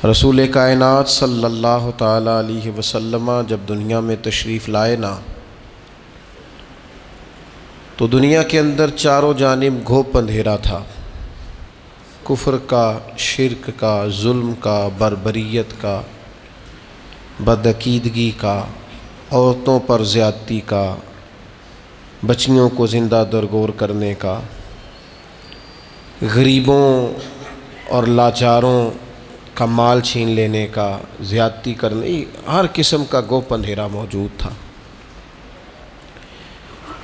رسول کائنات صلی اللہ تعالیٰ علیہ وسلم جب دنیا میں تشریف لائے نا تو دنیا کے اندر چاروں جانب گھوپ اندھیرا تھا، کفر کا، شرک کا، ظلم کا، بربریت کا، بدعقیدگی کا، عورتوں پر زیادتی کا، بچیوں کو زندہ درگور کرنے کا، غریبوں اور لاچاروں کا مال چھین لینے کا، زیادتی کرنے، ہر قسم کا گوپ اندھیرا موجود تھا۔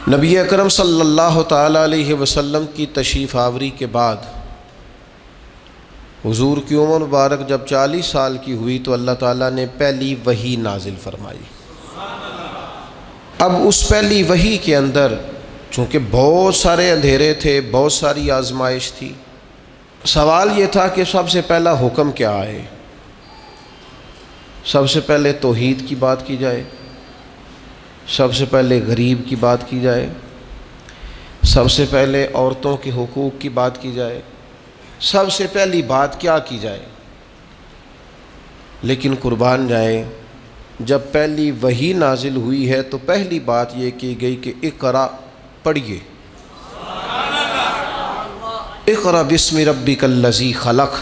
نبی اکرم صلی اللہ تعالیٰ علیہ وسلم کی تشریف آوری کے بعد حضور کی عمر مبارک جب 40 سال کی ہوئی تو اللہ تعالیٰ نے پہلی وحی نازل فرمائی۔ اب اس پہلی وحی کے اندر چونکہ بہت سارے اندھیرے تھے، بہت ساری آزمائش تھی، سوال یہ تھا کہ سب سے پہلا حکم کیا آئے؟ سب سے پہلے توحید کی بات کی جائے، سب سے پہلے غریب کی بات کی جائے، سب سے پہلے عورتوں کے حقوق کی بات کی جائے، سب سے پہلی بات کیا کی جائے؟ لیکن قربان جائیں، جب پہلی وحی نازل ہوئی ہے تو پہلی بات یہ کی گئی کہ اقرا، پڑھیے، اقرا بسم ربک الذی خلق،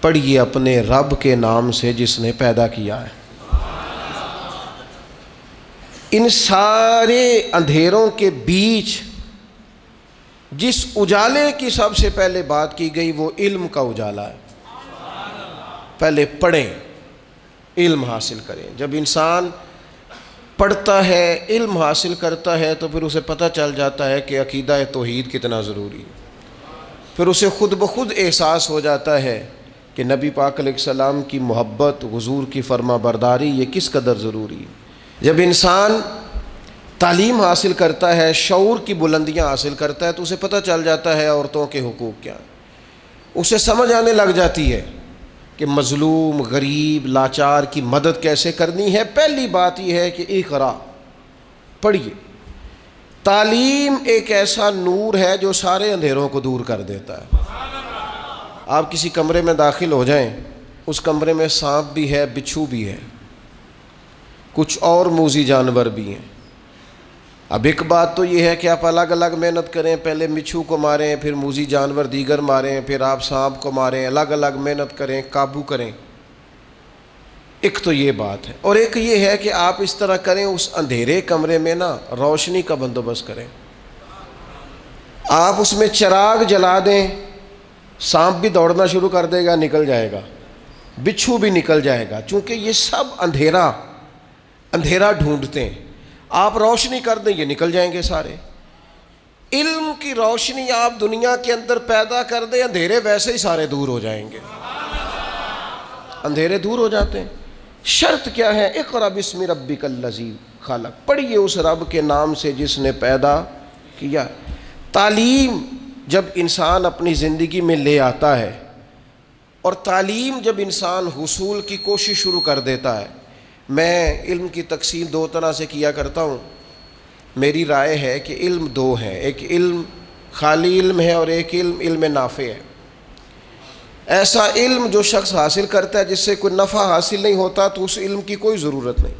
پڑھیے اپنے رب کے نام سے جس نے پیدا کیا ہے۔ ان سارے اندھیروں کے بیچ جس اجالے کی سب سے پہلے بات کی گئی وہ علم کا اجالا ہے۔ پہلے پڑھیں، علم حاصل کریں۔ جب انسان پڑھتا ہے، علم حاصل کرتا ہے تو پھر اسے پتہ چل جاتا ہے کہ عقیدہ توحید کتنا ضروری ہے۔ پھر اسے خود بخود احساس ہو جاتا ہے کہ نبی پاک علیہ السلام کی محبت، حضور کی فرما برداری یہ کس قدر ضروری ہے۔ جب انسان تعلیم حاصل کرتا ہے، شعور کی بلندیاں حاصل کرتا ہے تو اسے پتہ چل جاتا ہے عورتوں کے حقوق کیا ہیں۔ اسے سمجھ آنے لگ جاتی ہے کہ مظلوم، غریب، لاچار کی مدد کیسے کرنی ہے۔ پہلی بات یہ ہے کہ اقرا، پڑھیے۔ تعلیم ایک ایسا نور ہے جو سارے اندھیروں کو دور کر دیتا ہے۔ آپ کسی کمرے میں داخل ہو جائیں، اس کمرے میں سانپ بھی ہے، بچھو بھی ہے، کچھ اور موذی جانور بھی ہیں۔ اب ایک بات تو یہ ہے کہ آپ الگ الگ محنت کریں، پہلے بچھو کو ماریں، پھر موذی جانور دیگر ماریں، پھر آپ سانپ کو ماریں، الگ الگ محنت کریں، قابو کریں۔ ایک تو یہ بات ہے، اور ایک یہ ہے کہ آپ اس طرح کریں، اس اندھیرے کمرے میں نا روشنی کا بندوبست کریں۔ آپ اس میں چراغ جلا دیں، سانپ بھی دوڑنا شروع کر دے گا، نکل جائے گا، بچھو بھی نکل جائے گا، چونکہ یہ سب اندھیرا ڈھونڈتے ہیں۔ آپ روشنی کر دیں، یہ نکل جائیں گے سارے۔ علم کی روشنی آپ دنیا کے اندر پیدا کر دیں، اندھیرے ویسے ہی سارے دور ہو جائیں گے، اندھیرے دور ہو جاتے ہیں۔ شرط کیا ہے؟ اقرا بسم ربک الذی خلق، پڑھیے اس رب کے نام سے جس نے پیدا کیا۔ تعلیم جب انسان اپنی زندگی میں لے آتا ہے، اور تعلیم جب انسان حصول کی کوشش شروع کر دیتا ہے، میں علم کی تقسیم دو طرح سے کیا کرتا ہوں۔ میری رائے ہے کہ علم دو ہیں، ایک علم خالی علم ہے اور ایک علم نافع ہے۔ ایسا علم جو شخص حاصل کرتا ہے جس سے کوئی نفع حاصل نہیں ہوتا تو اس علم کی کوئی ضرورت نہیں،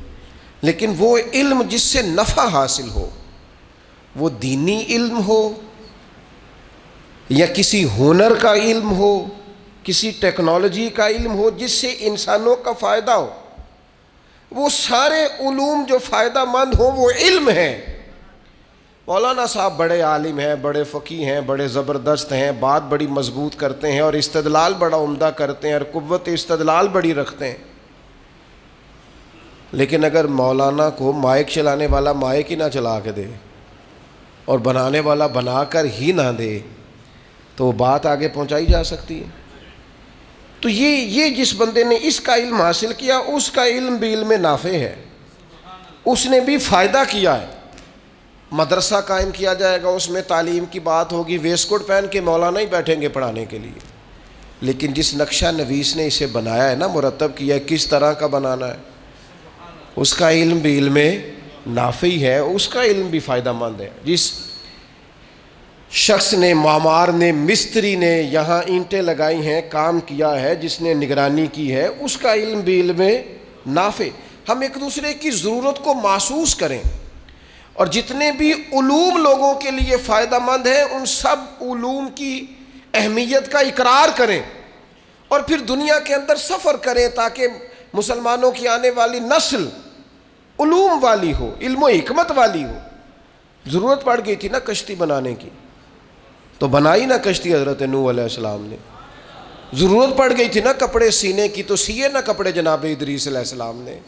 لیکن وہ علم جس سے نفع حاصل ہو، وہ دینی علم ہو یا کسی ہنر کا علم ہو، کسی ٹیکنالوجی کا علم ہو جس سے انسانوں کا فائدہ ہو، وہ سارے علوم جو فائدہ مند ہوں وہ علم ہیں۔ مولانا صاحب بڑے عالم ہیں، بڑے فقیہ ہیں، بڑے زبردست ہیں، بات بڑی مضبوط کرتے ہیں اور استدلال بڑا عمدہ کرتے ہیں اور قوت استدلال بڑی رکھتے ہیں، لیکن اگر مولانا کو مائک چلانے والا مائک ہی نہ چلا کے دے اور بنانے والا بنا کر ہی نہ دے تو وہ بات آگے پہنچائی جا سکتی ہے۔ تو یہ جس بندے نے اس کا علم حاصل کیا، اس کا علم بھی علم نافع ہے، اس نے بھی فائدہ کیا ہے۔ مدرسہ قائم کیا جائے گا، اس میں تعلیم کی بات ہوگی، ویسٹ کوٹ پہن کے مولانا ہی بیٹھیں گے پڑھانے کے لیے، لیکن جس نقشہ نویس نے اسے بنایا ہے نا، مرتب کیا ہے، کس طرح کا بنانا ہے، اس کا علم بھی علم نافع ہے، اس کا علم بھی فائدہ مند ہے۔ جس شخص نے، معمار نے، مستری نے یہاں اینٹیں لگائی ہیں، کام کیا ہے، جس نے نگرانی کی ہے، اس کا علم بھی علم نافع۔ ہم ایک دوسرے کی ضرورت کو محسوس کریں، اور جتنے بھی علوم لوگوں کے لیے فائدہ مند ہیں ان سب علوم کی اہمیت کا اقرار کریں، اور پھر دنیا کے اندر سفر کریں تاکہ مسلمانوں کی آنے والی نسل علوم والی ہو، علم و حکمت والی ہو۔ ضرورت پڑ گئی تھی نا کشتی بنانے کی، تو بنائی نا کشتی حضرت نوح علیہ السلام نے۔ ضرورت پڑ گئی تھی نا کپڑے سینے کی، تو سیے نا کپڑے جناب ادریس علیہ السلام نے۔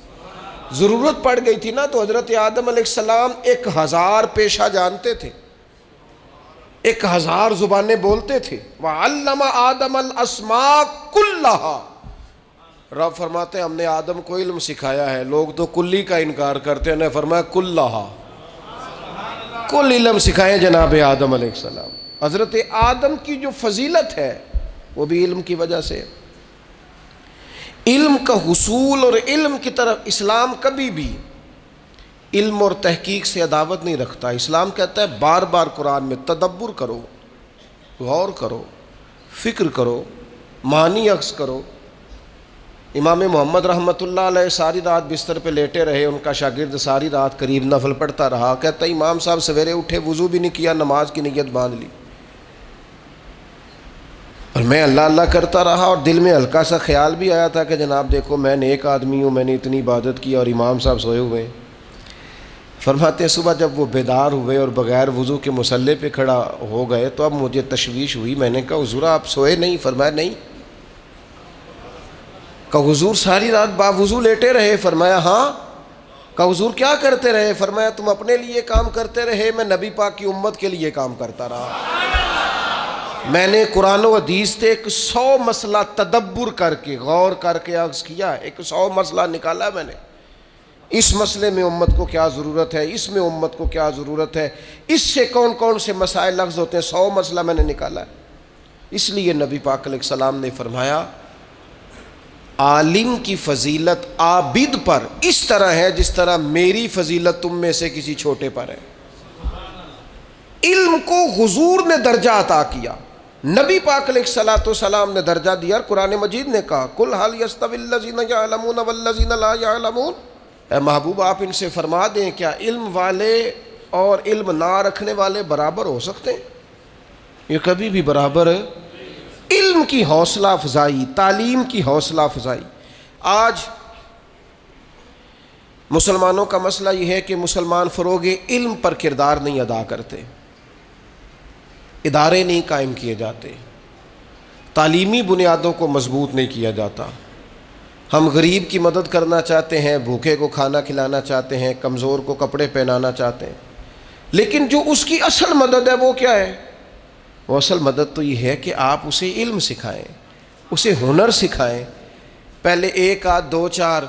ضرورت پڑ گئی تھی نا، تو حضرت آدم علیہ السلام 1000 پیشہ جانتے تھے، 1000 زبانیں بولتے تھے۔ وَعَلَّمَ آدَمَ الْأَسْمَاءَ كُلَّهَا، رب فرماتے ہیں ہم نے آدم کو علم سکھایا ہے۔ لوگ تو کلی کا انکار کرتے ہیں، انہیں فرمایا کلہا، کل علم سکھائے جناب آدم علیہ السلام۔ حضرت آدم کی جو فضیلت ہے وہ بھی علم کی وجہ سے۔ علم کا حصول اور علم کی طرف اسلام کبھی بھی علم اور تحقیق سے عداوت نہیں رکھتا۔ اسلام کہتا ہے بار بار قرآن میں تدبر کرو، غور کرو، فکر کرو، معنی اخذ کرو۔ امام محمد رحمۃ اللہ علیہ ساری رات بستر پہ لیٹے رہے، ان کا شاگرد ساری رات قریب نفل پڑھتا رہا۔ کہتا ہے امام صاحب سویرے اٹھے، وضو بھی نہیں کیا، نماز کی نیت باندھ لی، اور میں اللہ اللہ کرتا رہا، اور دل میں ہلکا سا خیال بھی آیا تھا کہ جناب دیکھو میں نیک آدمی ہوں، میں نے اتنی عبادت کی اور امام صاحب سوئے ہوئے ہیں۔ فرماتے ہیں صبح جب وہ بیدار ہوئے اور بغیر وضو کے مصلی پہ کھڑا ہو گئے تو اب مجھے تشویش ہوئی۔ میں نے کہا حضور آپ سوئے نہیں؟ فرمایا نہیں۔ کہا حضور ساری رات باوضو لیٹے رہے؟ فرمایا ہاں۔ کہا حضور کیا کرتے رہے؟ فرمایا تم اپنے لیے کام کرتے رہے، میں نبی پاک کی امت کے لیے کام کرتا رہا۔ میں نے قرآن و حدیث سے 100 مسئلہ تدبر کر کے، غور کر کے عرض کیا، 100 مسئلہ نکالا میں نے۔ اس مسئلے میں امت کو کیا ضرورت ہے، اس میں امت کو کیا ضرورت ہے، اس سے کون کون سے مسائل لفظ ہوتے ہیں، 100 مسئلہ میں نے نکالا ہے۔ اس لیے نبی پاک علیہ السلام نے فرمایا عالم کی فضیلت عابد پر اس طرح ہے جس طرح میری فضیلت تم میں سے کسی چھوٹے پر ہے۔ علم کو حضور نے درجہ عطا کیا، نبی پاک علیہ السلام نے درجہ دیا، اور قرآن مجید نے کہا قُلْ هَلْ يَسْتَوِي الَّذِينَ يَعْلَمُونَ وَالَّذِينَ لَا يَعْلَمُونَ، اے محبوب آپ ان سے فرما دیں کیا علم والے اور علم نہ رکھنے والے برابر ہو سکتے ہیں؟ یہ کبھی بھی برابر ہے۔ علم کی حوصلہ افزائی، تعلیم کی حوصلہ افزائی۔ آج مسلمانوں کا مسئلہ یہ ہے کہ مسلمان فروغ علم پر کردار نہیں ادا کرتے، ادارے نہیں قائم کیے جاتے، تعلیمی بنیادوں کو مضبوط نہیں کیا جاتا۔ ہم غریب کی مدد کرنا چاہتے ہیں، بھوکے کو کھانا کھلانا چاہتے ہیں، کمزور کو کپڑے پہنانا چاہتے ہیں، لیکن جو اس کی اصل مدد ہے وہ کیا ہے؟ وہ اصل مدد تو یہ ہے کہ آپ اسے علم سکھائیں، اسے ہنر سکھائیں۔ پہلے 1 آدھ 2 4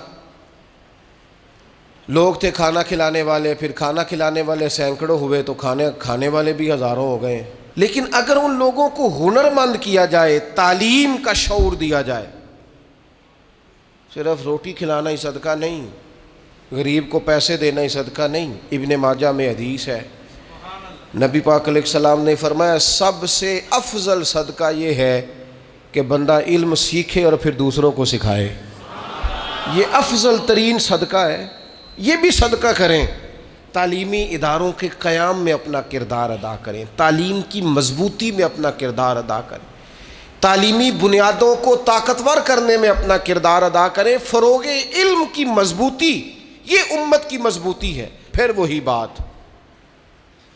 لوگ تھے کھانا کھلانے والے، پھر کھانا کھلانے والے سینکڑوں ہوئے تو کھانے والے بھی ہزاروں ہو گئے۔ لیکن اگر ان لوگوں کو ہنر مند کیا جائے، تعلیم کا شعور دیا جائے، صرف روٹی کھلانا ہی صدقہ نہیں، غریب کو پیسے دینا ہی صدقہ نہیں۔ ابن ماجہ میں حدیث ہے، نبی پاک علیہ السلام نے فرمایا سب سے افضل صدقہ یہ ہے کہ بندہ علم سیکھے اور پھر دوسروں کو سکھائے۔ یہ افضل ترین صدقہ ہے، یہ بھی صدقہ کریں۔ تعلیمی اداروں کے قیام میں اپنا کردار ادا کریں، تعلیم کی مضبوطی میں اپنا کردار ادا کریں، تعلیمی بنیادوں کو طاقتور کرنے میں اپنا کردار ادا کریں۔ فروغ علم کی مضبوطی یہ امت کی مضبوطی ہے۔ پھر وہی بات،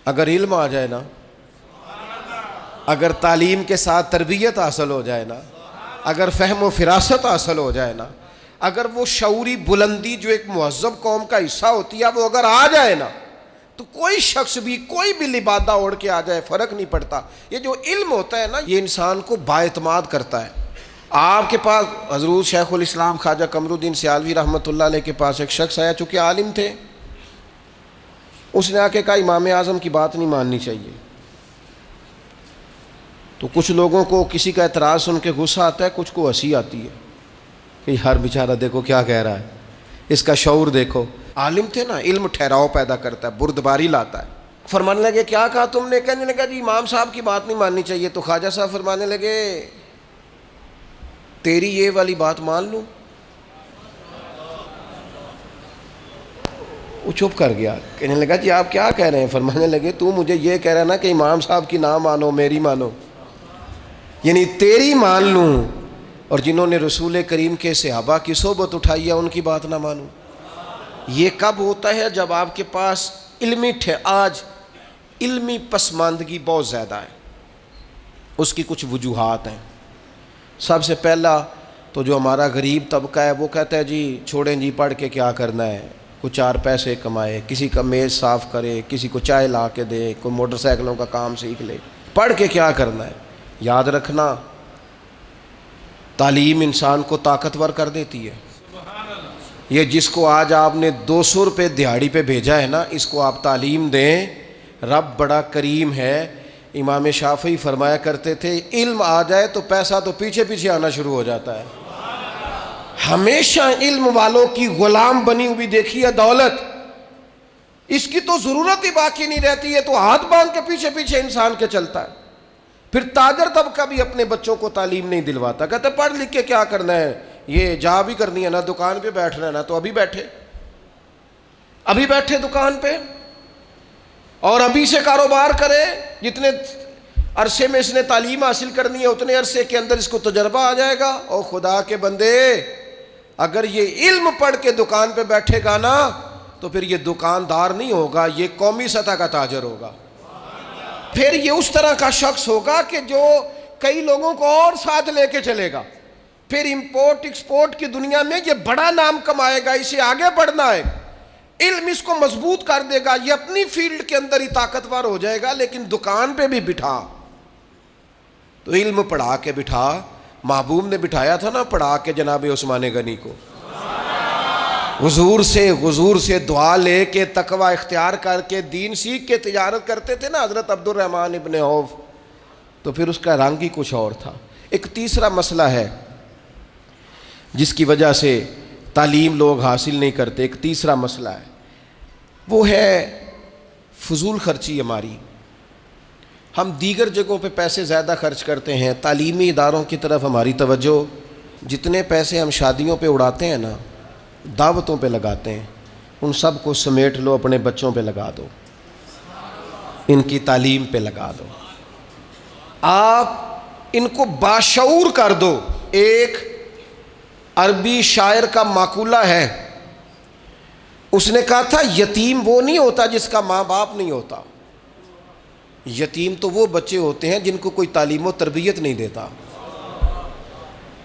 اگر علم آ جائے نا، اگر تعلیم کے ساتھ تربیت حاصل ہو جائے نا، اگر فہم و فراست حاصل ہو جائے نا، اگر وہ شعوری بلندی جو ایک مہذب قوم کا حصہ ہوتی ہے وہ اگر آ جائے نا، تو کوئی شخص بھی کوئی بھی لبادہ اوڑھ کے آ جائے فرق نہیں پڑتا۔ یہ جو علم ہوتا ہے نا یہ انسان کو بااعتماد کرتا ہے۔ آپ کے پاس حضرت شیخ الاسلام خواجہ قمر الدین سیالوی رحمۃ اللہ علیہ کے پاس ایک شخص آیا، چونکہ عالم تھے، اس نے آ کے کہا امام اعظم کی بات نہیں ماننی چاہیے۔ تو کچھ لوگوں کو کسی کا اعتراض سن کے غصہ آتا ہے، کچھ کو ہنسی آتی ہے کہ ہر بیچارہ دیکھو کیا کہہ رہا ہے، اس کا شعور دیکھو۔ عالم تھے نا، علم ٹھہراؤ پیدا کرتا ہے، بردباری لاتا ہے۔ فرمانے لگے کیا کہا تم نے؟ کہنے لگا جی امام صاحب کی بات نہیں ماننی چاہیے. تو خواجہ صاحب فرمانے لگے تیری یہ والی بات مان لوں؟ وہ چپ کر گیا. کہنے لگا جی آپ کیا کہہ رہے ہیں؟ فرمانے لگے تو مجھے یہ کہہ رہا نا کہ امام صاحب کی نہ مانو میری مانو، یعنی تیری مان لوں اور جنہوں نے رسول کریم کے صحابہ کی صحبت اٹھائی ہے ان کی بات نہ مانوں. یہ کب ہوتا ہے؟ جب آپ کے پاس علمی آج علمی پسماندگی بہت زیادہ ہے. اس کی کچھ وجوہات ہیں. سب سے پہلا تو جو ہمارا غریب طبقہ ہے وہ کہتا ہے جی چھوڑیں جی پڑھ کے کیا کرنا ہے، کچھ 4 پیسے کمائے، کسی کا میز صاف کرے، کسی کو چائے لا کے دے، کوئی موٹر سائیکلوں کا کام سیکھ لے، پڑھ کے کیا کرنا ہے. یاد رکھنا تعلیم انسان کو طاقتور کر دیتی ہے. یہ جس کو آج آپ نے 200 روپے دہاڑی پہ بھیجا ہے نا، اس کو آپ تعلیم دیں. رب بڑا کریم ہے. امام شافعی فرمایا کرتے تھے علم آ جائے تو پیسہ تو پیچھے پیچھے آنا شروع ہو جاتا ہے. ہمیشہ علم والوں کی غلام بنی ہوئی دیکھی ہے دولت، اس کی تو ضرورت ہی باقی نہیں رہتی ہے، تو ہاتھ باندھ کے پیچھے پیچھے انسان کے چلتا ہے. پھر تاجر طبقہ بھی اپنے بچوں کو تعلیم نہیں دلواتا، کہتے پڑھ لکھ کے کیا کرنا ہے، یہ جا بھی کرنی ہے نا، دکان پہ بیٹھنا ہے نا، تو ابھی بیٹھے دکان پہ اور ابھی سے کاروبار کرے. جتنے عرصے میں اس نے تعلیم حاصل کرنی ہے اتنے عرصے کے اندر اس کو تجربہ آ جائے گا. او خدا کے بندے، اگر یہ علم پڑھ کے دکان پہ بیٹھے گا نا تو پھر یہ دکاندار نہیں ہوگا، یہ قومی سطح کا تاجر ہوگا. پھر یہ اس طرح کا شخص ہوگا کہ جو کئی لوگوں کو اور ساتھ لے کے چلے گا. پھر امپورٹ ایکسپورٹ کی دنیا میں یہ بڑا نام کمائے گا. اسے آگے بڑھنا ہے، علم اس کو مضبوط کر دے گا. یہ اپنی فیلڈ کے اندر ہی طاقتور ہو جائے گا. لیکن دکان پہ بھی بٹھا تو علم پڑھا کے بٹھا. محبوب نے بٹھایا تھا نا پڑھا کے جناب عثمان غنی کو، حضور سے دعا لے کے تقوی اختیار کر کے دین سیکھ کے تجارت کرتے تھے نا حضرت عبد الرحمن ابن عوف. تو پھر اس کا رنگ ہی کچھ اور تھا. ایک تیسرا مسئلہ ہے جس کی وجہ سے تعلیم لوگ حاصل نہیں کرتے. ایک تیسرا مسئلہ ہے، وہ ہے فضول خرچی ہماری. ہم دیگر جگہوں پہ پیسے زیادہ خرچ کرتے ہیں، تعلیمی اداروں کی طرف ہماری توجہ. جتنے پیسے ہم شادیوں پہ اڑاتے ہیں نا، دعوتوں پہ لگاتے ہیں، ان سب کو سمیٹ لو، اپنے بچوں پہ لگا دو، ان کی تعلیم پہ لگا دو. آپ ان کو باشعور کر دو. ایک عربی شاعر کا مقولہ ہے، اس نے کہا تھا یتیم وہ نہیں ہوتا جس کا ماں باپ نہیں ہوتا، یتیم تو وہ بچے ہوتے ہیں جن کو کوئی تعلیم و تربیت نہیں دیتا.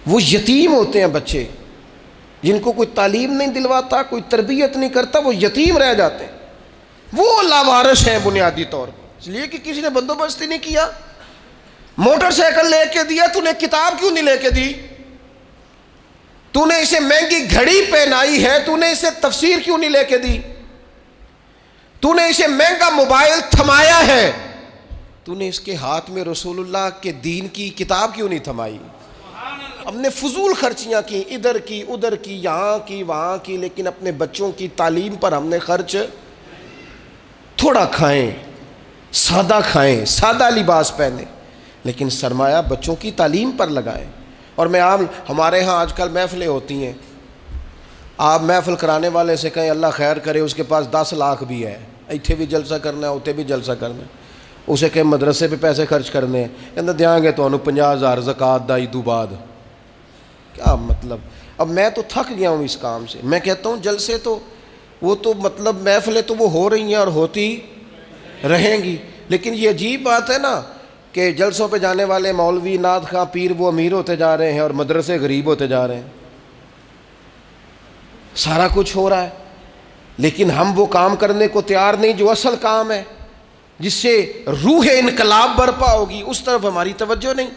وہ یتیم ہوتے ہیں بچے جن کو کوئی تعلیم نہیں دلواتا، کوئی تربیت نہیں کرتا، وہ یتیم رہ جاتے ہیں. وہ لاوارث ہیں بنیادی طور پر، اس لیے کہ کسی نے بندوبست ہی نہیں کیا. موٹر سائیکل لے کے دیا، تو نے کتاب کیوں نہیں لے کے دی؟ تو نے اسے مہنگی گھڑی پہنائی ہے، تو نے اسے تفسیر کیوں نہیں لے کے دی؟ تو نے اسے مہنگا موبائل تھمایا ہے، تو نے اس کے ہاتھ میں رسول اللہ کے دین کی کتاب کیوں نہیں تھمائی؟ ہم نے فضول خرچیاں کی، ادھر کی ادھر کی، یہاں کی وہاں کی، لیکن اپنے بچوں کی تعلیم پر ہم نے خرچ تھوڑا کھائیں، سادہ کھائیں، سادہ لباس پہنیں، لیکن سرمایہ بچوں کی تعلیم پر لگائیں. اور میں ہمارے ہاں آج کل محفلیں ہوتی ہیں، آپ محفل کرانے والے سے کہیں اللہ خیر کرے، اس کے پاس 10 لاکھ بھی ہے، ایتھے بھی جلسہ کرنا ہے، اوتے بھی جلسہ کرنا ہے. اسے کہیں مدرسے پہ پیسے خرچ کرنے ہیں، کہتے دیاں گے تو 50,000 زکوٰۃ دا عیدوں بعد. کیا مطلب؟ اب میں تو تھک گیا ہوں اس کام سے. میں کہتا ہوں جلسے تو وہ تو مطلب محفلیں تو وہ ہو رہی ہیں اور ہوتی رہیں گی، لیکن یہ عجیب بات ہے نا کہ جلسوں پہ جانے والے مولوی نعت خواں پیر وہ امیر ہوتے جا رہے ہیں اور مدرسے غریب ہوتے جا رہے ہیں. سارا کچھ ہو رہا ہے لیکن ہم وہ کام کرنے کو تیار نہیں جو اصل کام ہے، جس سے روح انقلاب برپا ہوگی. اس طرف ہماری توجہ نہیں.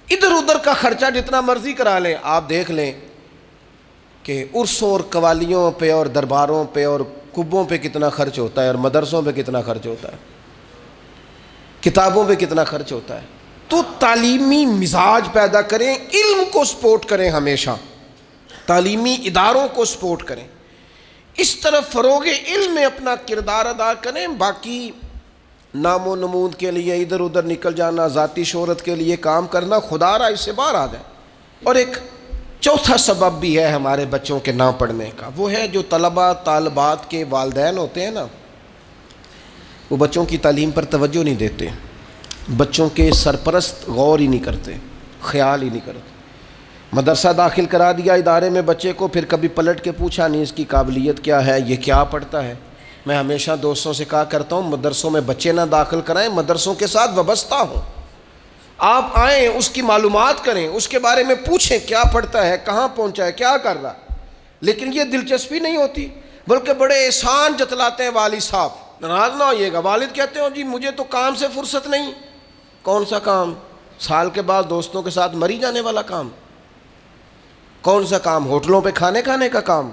ادھر ادھر کا خرچہ جتنا مرضی کرا لیں. آپ دیکھ لیں کہ عرسوں اور قوالیوں پہ اور درباروں پہ اور کبوں پہ کتنا خرچ ہوتا ہے، اور مدرسوں پہ کتنا خرچ ہوتا ہے، کتابوں پہ کتنا خرچ ہوتا ہے. تو تعلیمی مزاج پیدا کریں، علم کو سپورٹ کریں، ہمیشہ تعلیمی اداروں کو سپورٹ کریں، اس طرف فروغ علم میں اپنا کردار ادا کریں. باقی نام و نمود کے لیے ادھر ادھر نکل جانا، ذاتی شہرت کے لیے کام کرنا، خدا را اس سے باہر آ جائے۔ اور ایک چوتھا سبب بھی ہے ہمارے بچوں کے نہ پڑھنے کا، وہ ہے جو طلباء طالبات کے والدین ہوتے ہیں نا، وہ بچوں کی تعلیم پر توجہ نہیں دیتے، بچوں کے سرپرست غور ہی نہیں کرتے، خیال ہی نہیں کرتے۔ مدرسہ داخل کرا دیا ادارے میں بچے کو، پھر کبھی پلٹ کے پوچھا نہیں اس کی قابلیت کیا ہے، یہ کیا پڑھتا ہے۔ میں ہمیشہ دوستوں سے کہا کرتا ہوں مدرسوں میں بچے نہ داخل کرائیں، مدرسوں کے ساتھ وابستہ ہوں، آپ آئیں اس کی معلومات کریں، اس کے بارے میں پوچھیں کیا پڑھتا ہے، کہاں پہنچا ہے، کیا کر رہا۔ لیکن یہ دلچسپی نہیں ہوتی، بلکہ بڑے احسان جتلاتے ہیں والد صاحب۔ ناراض نہ ہوئیے گا، والد کہتے ہو جی مجھے تو کام سے فرصت نہیں۔ کون سا کام؟ سال کے بعد دوستوں کے ساتھ مری جانے والا کام؟ کون سا کام؟ ہوٹلوں پہ کھانے کا کام؟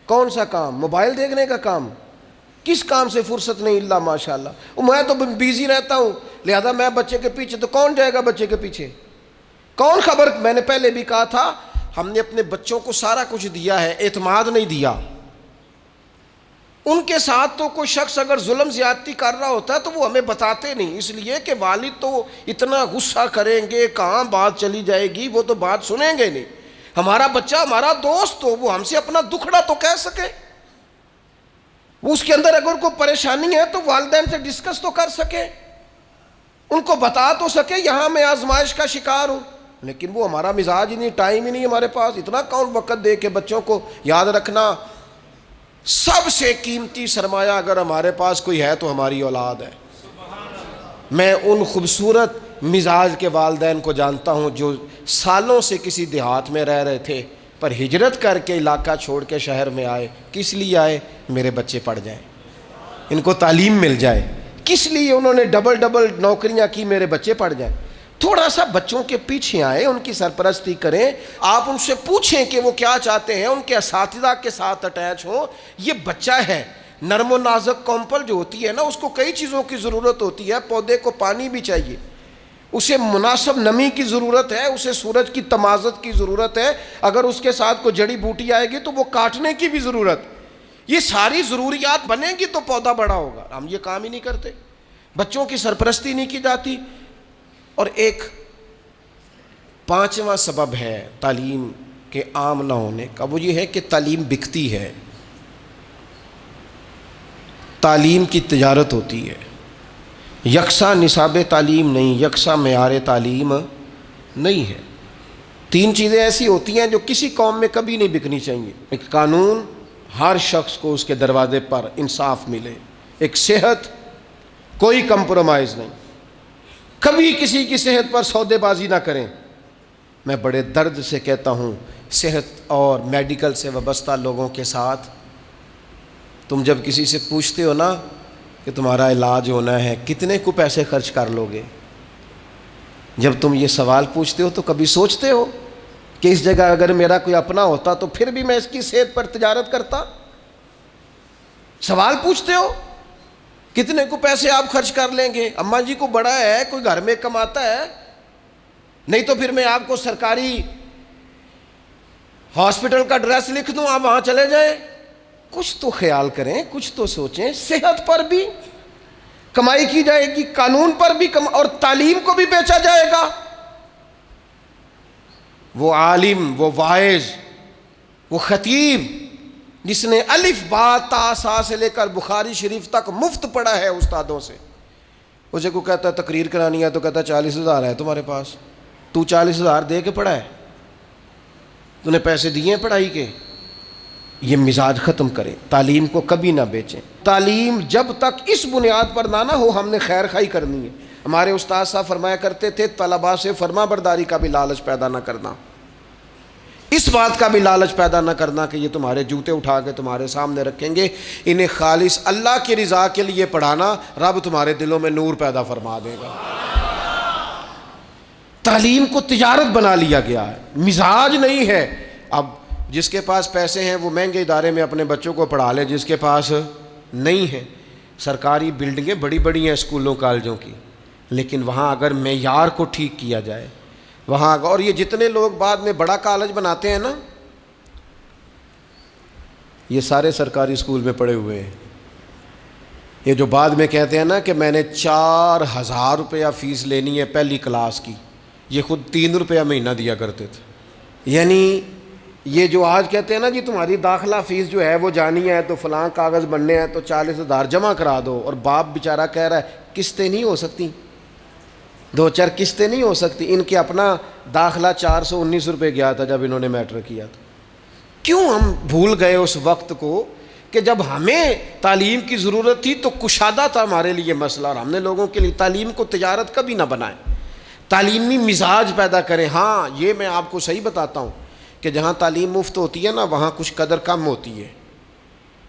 کون سا کام؟ موبائل دیکھنے کا کام؟ کس کام سے فرصت نہیں اللہ ماشاءاللہ۔ میں تو بیزی رہتا ہوں، لہذا میں بچے کے پیچھے، تو کون جائے گا بچے کے پیچھے؟ کون خبر؟ میں نے پہلے بھی کہا تھا ہم نے اپنے بچوں کو سارا کچھ دیا ہے، اعتماد نہیں دیا۔ ان کے ساتھ تو کوئی شخص اگر ظلم زیادتی کر رہا ہوتا ہے تو وہ ہمیں بتاتے نہیں، اس لیے کہ والد تو اتنا غصہ کریں گے، کہاں بات چلی جائے گی، وہ تو بات سنیں گے نہیں۔ ہمارا بچہ ہمارا دوست ہو، وہ ہم سے اپنا دکھڑا تو کہہ سکے، وہ اس کے اندر اگر کوئی پریشانی ہے تو والدین سے ڈسکس تو کر سکے، ان کو بتا تو سکے یہاں میں آزمائش کا شکار ہوں۔ لیکن وہ ہمارا مزاج ہی نہیں، ٹائم ہی نہیں ہمارے پاس، اتنا کون وقت دے کے بچوں کو یاد رکھنا۔ سب سے قیمتی سرمایہ اگر ہمارے پاس کوئی ہے تو ہماری اولاد ہے۔ میں ان خوبصورت مزاج کے والدین کو جانتا ہوں جو سالوں سے کسی دیہات میں رہ رہے تھے، پر ہجرت کر کے علاقہ چھوڑ کے شہر میں آئے۔ کس لیے آئے؟ میرے بچے پڑھ جائیں، ان کو تعلیم مل جائے۔ کس لیے انہوں نے ڈبل نوکریاں کی؟ میرے بچے پڑھ جائیں۔ تھوڑا سا بچوں کے پیچھے آئیں، ان کی سرپرستی کریں، آپ ان سے پوچھیں کہ وہ کیا چاہتے ہیں، ان کے اساتذہ کے ساتھ اٹیچ ہوں۔ یہ بچہ ہے، نرم و نازک کومپل جو ہوتی ہے نا، اس کو کئی چیزوں کی ضرورت ہوتی ہے، پودے کو پانی بھی چاہیے، اسے مناسب نمی کی ضرورت ہے، اسے سورج کی تمازت کی ضرورت ہے، اگر اس کے ساتھ کوئی جڑی بوٹی آئے گی تو وہ کاٹنے کی بھی ضرورت۔ یہ ساری ضروریات بنیں گی تو پودا بڑا ہوگا۔ ہم یہ کام ہی نہیں کرتے، بچوں کی سرپرستی نہیں کی جاتی۔ اور ایک پانچواں سبب ہے تعلیم کے عام نہ ہونے کا، وہ یہ ہے کہ تعلیم بکتی ہے، تعلیم کی تجارت ہوتی ہے، یکساں نصاب تعلیم نہیں، یکساں معیار تعلیم نہیں ہے۔ تین چیزیں ایسی ہوتی ہیں جو کسی قوم میں کبھی نہیں بکنی چاہیے۔ ایک قانون، ہر شخص کو اس کے دروازے پر انصاف ملے۔ ایک صحت، کوئی کمپرومائز نہیں، کبھی کسی کی صحت پر سودے بازی نہ کریں۔ میں بڑے درد سے کہتا ہوں، صحت اور میڈیکل سے وابستہ لوگوں کے ساتھ تم جب کسی سے پوچھتے ہو نا کہ تمہارا علاج ہونا ہے، کتنے کو پیسے خرچ کر لو گے، جب تم یہ سوال پوچھتے ہو تو کبھی سوچتے ہو کہ اس جگہ اگر میرا کوئی اپنا ہوتا تو پھر بھی میں اس کی صحت پر تجارت کرتا؟ سوال پوچھتے ہو کتنے کو پیسے آپ خرچ کر لیں گے؟ اماں جی کو بڑا ہے، کوئی گھر میں کماتا ہے، نہیں تو پھر میں آپ کو سرکاری ہاسپٹل کا ایڈریس لکھ دوں، آپ وہاں چلے جائیں۔ کچھ تو خیال کریں، کچھ تو سوچیں۔ صحت پر بھی کمائی کی جائے گی، قانون پر بھی اور تعلیم کو بھی بیچا جائے گا۔ وہ عالم، وہ واعظ، وہ خطیب جس نے الف با تا سا سے لے کر بخاری شریف تک مفت پڑھا ہے استادوں سے، اسے کو کہتا ہے تقریر کرانی ہے تو کہتا ہے 40,000 ہے تمہارے پاس، تو 40,000 دے کے پڑھا ہے؟ تو نے پیسے دیے ہیں پڑھائی کے؟ یہ مزاج ختم کریں، تعلیم کو کبھی نہ بیچیں۔ تعلیم جب تک اس بنیاد پر نہ ہو ہم نے خیر خواہی کرنی ہے۔ ہمارے استاد صاحب فرمایا کرتے تھے طلباء سے فرما برداری کا بھی لالچ پیدا نہ کرنا، اس بات کا بھی لالچ پیدا نہ کرنا کہ یہ تمہارے جوتے اٹھا کے تمہارے سامنے رکھیں گے، انہیں خالص اللہ کی رضا کے لیے پڑھانا، رب تمہارے دلوں میں نور پیدا فرما دے گا۔ تعلیم کو تجارت بنا لیا گیا ہے، مزاج نہیں ہے۔ اب جس کے پاس پیسے ہیں وہ مہنگے ادارے میں اپنے بچوں کو پڑھا لے، جس کے پاس نہیں ہے، سرکاری بلڈنگیں بڑی بڑی ہیں اسکولوں کالجوں کی، لیکن وہاں اگر معیار کو ٹھیک کیا جائے، وہاں اور یہ جتنے لوگ بعد میں بڑا کالج بناتے ہیں نا، یہ سارے سرکاری اسکول میں پڑھے ہوئے ہیں۔ یہ جو بعد میں کہتے ہیں نا کہ میں نے 4,000 روپیہ فیس لینی ہے پہلی کلاس کی، یہ خود 3 روپیہ مہینہ دیا کرتے تھے. یعنی یہ جو آج کہتے ہیں نا جی تمہاری داخلہ فیس جو ہے وہ جانی ہے تو فلاں کاغذ بننے ہیں تو 40,000 جمع کرا دو، اور باپ بیچارہ کہہ رہا ہے قسطیں نہیں ہو سکتی، 2-4 قسطیں نہیں ہو سکتی. ان کے اپنا داخلہ 419 روپے گیا تھا جب انہوں نے میٹرک کیا تھا. کیوں ہم بھول گئے اس وقت کو کہ جب ہمیں تعلیم کی ضرورت تھی تو کشادہ تھا ہمارے لیے مسئلہ، اور ہم نے لوگوں کے لیے تعلیم کو تجارت کبھی نہ بنائیں، تعلیمی مزاج پیدا کریں. ہاں یہ میں آپ کو صحیح بتاتا ہوں کہ جہاں تعلیم مفت ہوتی ہے نا وہاں کچھ قدر کم ہوتی ہے،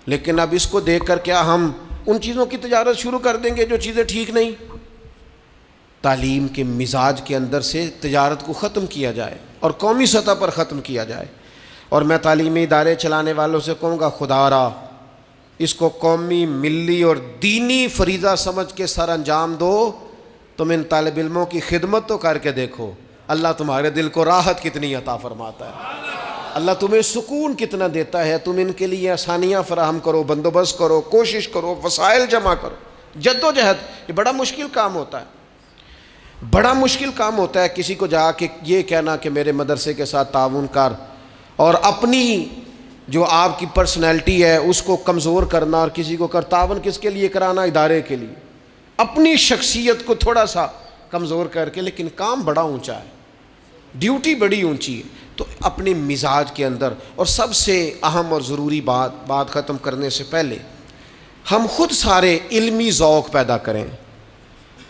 لیکن اب اس کو دیکھ کر کیا ہم ان چیزوں کی تجارت شروع کر دیں گے جو چیزیں ٹھیک نہیں؟ تعلیم کے مزاج کے اندر سے تجارت کو ختم کیا جائے اور قومی سطح پر ختم کیا جائے. اور میں تعلیمی ادارے چلانے والوں سے کہوں گا خدا را اس کو قومی، ملی اور دینی فریضہ سمجھ کے سر انجام دو. تم ان طالب علموں کی خدمت تو کر کے دیکھو، اللہ تمہارے دل کو راحت کتنی عطا فرماتا ہے، اللہ تمہیں سکون کتنا دیتا ہے. تم ان کے لیے آسانیاں فراہم کرو، بندوبست کرو، کوشش کرو، وسائل جمع کرو، جد و جہد. یہ بڑا مشکل کام ہوتا ہے، بڑا مشکل کام ہوتا ہے کسی کو جا کے یہ کہنا کہ میرے مدرسے کے ساتھ تعاون کر، اور اپنی جو آپ کی پرسنالٹی ہے اس کو کمزور کرنا، اور کسی کو تعاون کس کے لیے کرانا؟ ادارے کے لیے، اپنی شخصیت کو تھوڑا سا کمزور کر کے. لیکن کام بڑا اونچا ہے، ڈیوٹی بڑی اونچی ہے. تو اپنے مزاج کے اندر، اور سب سے اہم اور ضروری بات ختم کرنے سے پہلے ہم خود سارے علمی ذوق پیدا کریں.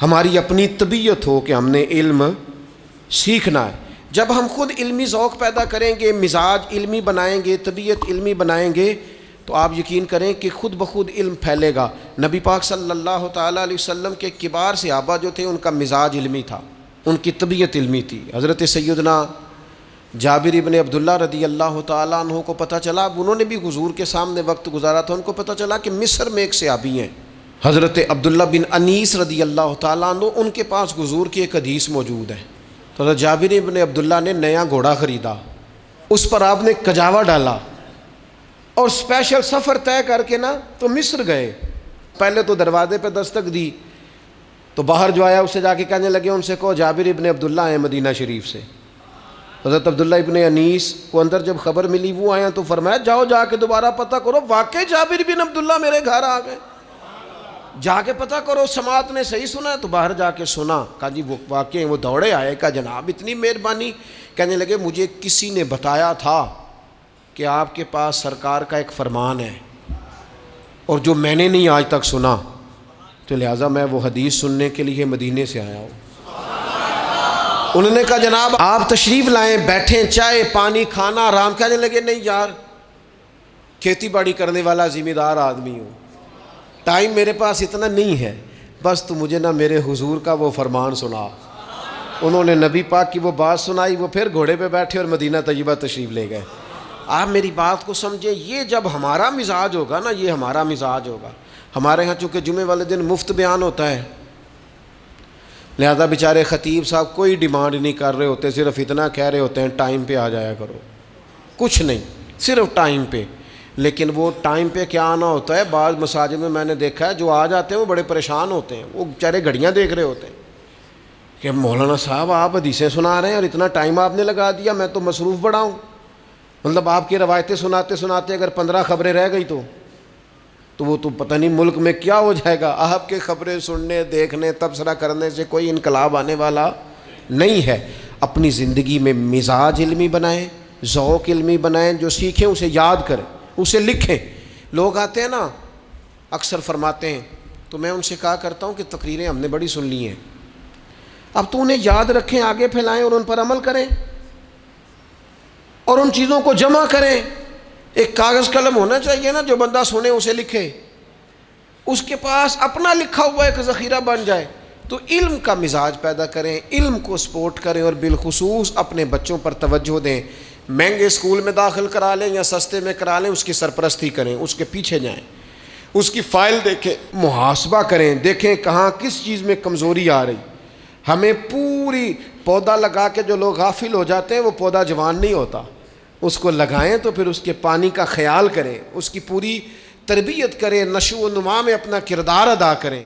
ہماری اپنی طبیعت ہو کہ ہم نے علم سیکھنا ہے. جب ہم خود علمی ذوق پیدا کریں گے، مزاج علمی بنائیں گے، طبیعت علمی بنائیں گے، تو آپ یقین کریں کہ خود بخود علم پھیلے گا. نبی پاک صلی اللہ تعالیٰ علیہ وسلم کے کبار صحابہ جو تھے ان کا مزاج علمی تھا، ان کی طبیعت علمی تھی. حضرت سیدنا جابر ابن عبداللہ رضی اللہ تعالیٰ عنہ کو پتہ چلا، اب انہوں نے بھی حضور کے سامنے وقت گزارا تھا، ان کو پتہ چلا کہ مصر میں ایک صحابی ہیں حضرت عبداللہ بن انیس رضی اللہ تعالیٰ عنہ، ان کے پاس حضور کی ایک حدیث موجود ہے. تو حضرت جابر ابن عبداللہ نے نیا گھوڑا خریدا، اس پر آپ نے کجاوا ڈالا اور اسپیشل سفر طے کر کے نا تو مصر گئے. پہلے تو دروازے پہ دستک دی تو باہر جو آیا اسے جا کے کہنے لگے ان سے کہو جابر ابن عبداللہ ہیں مدینہ شریف سے. حضرت عبداللہ ابن انیس کو اندر جب خبر ملی وہ آیا تو فرمایا جاؤ جا کے دوبارہ پتہ کرو واقعی جابر بن عبداللہ میرے گھر آ گئے، جا کے پتہ کرو سماعت نے صحیح سنا ہے. تو باہر جا کے سنا، کہا جی وہ واقعی وہ دوڑے آئے، کہا جناب اتنی مہربانی. کہنے لگے مجھے کسی نے بتایا تھا کہ آپ کے پاس سرکار کا ایک فرمان ہے اور جو میں نے نہیں آج تک سنا، تو لہٰذا میں وہ حدیث سننے کے لیے مدینے سے آیا ہوں. انہوں نے کہا جناب آپ تشریف لائیں، بیٹھیں، چائے پانی کھانا آرام. کہنے لگے نہیں یار کھیتی باڑی کرنے والا ذمہ دار آدمی ہوں، ٹائم میرے پاس اتنا نہیں ہے، بس تو مجھے نہ میرے حضور کا وہ فرمان سنا. انہوں نے نبی پاک کی وہ بات سنائی، وہ پھر گھوڑے پہ بیٹھے اور مدینہ طیبہ تشریف لے گئے. آپ میری بات کو سمجھیں، یہ جب ہمارا مزاج ہوگا نا، یہ ہمارا مزاج ہوگا. ہمارے ہاں چونکہ جمعے والے دن مفت بیان ہوتا ہے، لہذا بیچارے خطیب صاحب کوئی ڈیمانڈ نہیں کر رہے ہوتے، صرف اتنا کہہ رہے ہوتے ہیں ٹائم پہ آ جایا کرو، کچھ نہیں، صرف ٹائم پہ. لیکن وہ ٹائم پہ کیا آنا ہوتا ہے، بعض مساجد میں نے دیکھا ہے جو آ جاتے ہیں وہ بڑے پریشان ہوتے ہیں، وہ بیچارے گھڑیاں دیکھ رہے ہوتے ہیں کہ مولانا صاحب آپ حدیثیں سنا رہے ہیں اور اتنا ٹائم آپ نے لگا دیا، میں تو مصروف بڑا ہوں. مطلب آپ کی روایتیں سناتے سناتے اگر 15 خبریں رہ گئی تو وہ تو پتہ نہیں ملک میں کیا ہو جائے گا. آپ کے خبریں سننے، دیکھنے، تبصرہ کرنے سے کوئی انقلاب آنے والا نہیں ہے. اپنی زندگی میں مزاج علمی بنائیں، ذوق علمی بنائیں، جو سیکھیں اسے یاد کریں، اسے لکھیں. لوگ آتے ہیں نا اکثر فرماتے ہیں، تو میں ان سے کہا کرتا ہوں کہ تقریریں ہم نے بڑی سن لی ہیں، اب تو انہیں یاد رکھیں، آگے پھیلائیں اور ان پر عمل کریں اور ان چیزوں کو جمع کریں. ایک کاغذ قلم ہونا چاہیے نا، جو بندہ سنے اسے لکھے، اس کے پاس اپنا لکھا ہوا ایک ذخیرہ بن جائے. تو علم کا مزاج پیدا کریں، علم کو سپورٹ کریں اور بالخصوص اپنے بچوں پر توجہ دیں. مہنگے اسکول میں داخل کرا لیں یا سستے میں کرا لیں، اس کی سرپرستی کریں، اس کے پیچھے جائیں، اس کی فائل دیکھیں، محاسبہ کریں، دیکھیں کہاں کس چیز میں کمزوری آ رہی. ہمیں پوری پودا لگا کے جو لوگ غافل ہو جاتے ہیں وہ پودا جوان نہیں ہوتا، اس کو لگائیں تو پھر اس کے پانی کا خیال کریں، اس کی پوری تربیت کریں، نشو و نما میں اپنا کردار ادا کریں۔